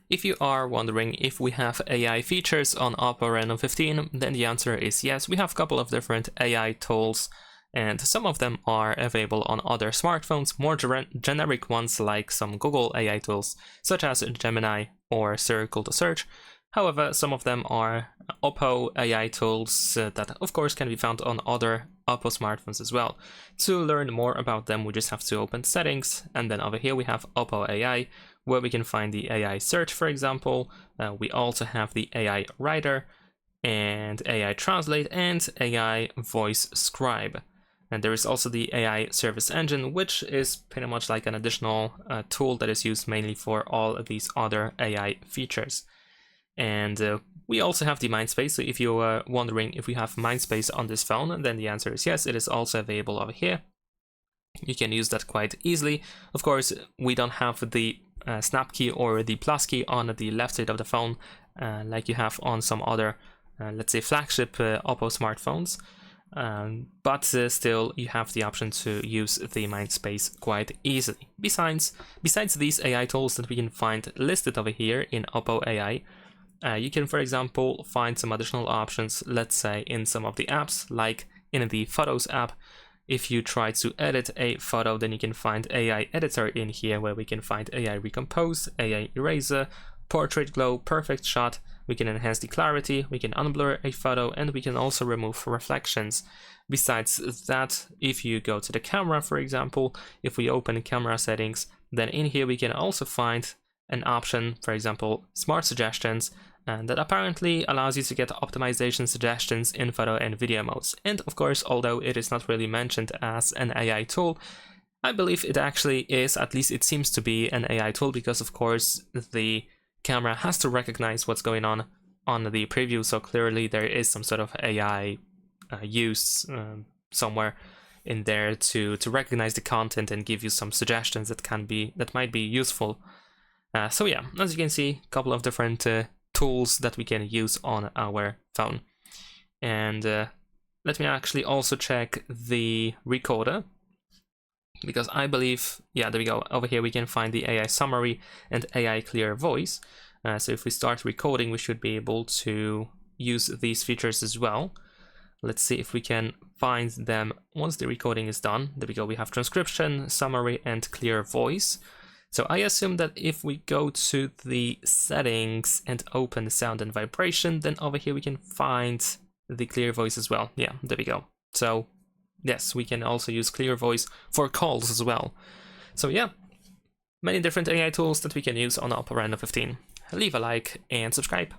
If you are wondering if we have AI features on OPPO Reno 15, then the answer is yes. We have a couple of different AI tools, and some of them are available on other smartphones, more generic ones like some Google AI tools, such as Gemini or Circle to Search. However, some of them are OPPO AI tools that of course can be found on other OPPO smartphones as well. To learn more about them, we just have to open settings, and then over here we have OPPO AI, where we can find the AI search, for example. We also have the AI writer and AI translate and AI voice scribe. And there is also the AI service engine, which is pretty much like an additional tool that is used mainly for all of these other AI features. And we also have the Mindspace, so if you're wondering if we have Mindspace on this phone, then the answer is yes, it is also available over here. You can use that quite easily. Of course, we don't have the snap key or the plus key on the left side of the phone like you have on some other, let's say, flagship OPPO smartphones. But still, you have the option to use the Mindspace quite easily. Besides these AI tools that we can find listed over here in OPPO AI, you can, for example, find some additional options, let's say in some of the apps, like in the Photos app. If you try to edit a photo, then you can find AI Editor in here, where we can find AI Recompose, AI Eraser, Portrait Glow, Perfect Shot. We can enhance the clarity, we can unblur a photo, and we can also remove reflections. Besides that, if you go to the camera, for example, if we open camera settings, then in here we can also find an option, for example, Smart Suggestions, and that apparently allows you to get optimization suggestions in photo and video modes. And of course, although it is not really mentioned as an AI tool, I believe it actually is, at least it seems to be an AI tool, because of course the camera has to recognize what's going on the preview, so clearly there is some sort of AI use somewhere in there to recognize the content and give you some suggestions that might be useful. So yeah, as you can see, a couple of different tools that we can use on our phone. And let me actually also check the recorder, because I believe, yeah, there we go. Over here we can find the AI summary and AI clear voice. So if we start recording, we should be able to use these features as well. Let's see if we can find them once the recording is done. There we go. We have transcription, summary, and clear voice. So I assume that if we go to the settings and open sound and vibration, then over here we can find the clear voice as well. Yeah, there we go. So yes, we can also use clear voice for calls as well. So yeah, many different AI tools that we can use on OPPO Reno 15. Leave a like and subscribe.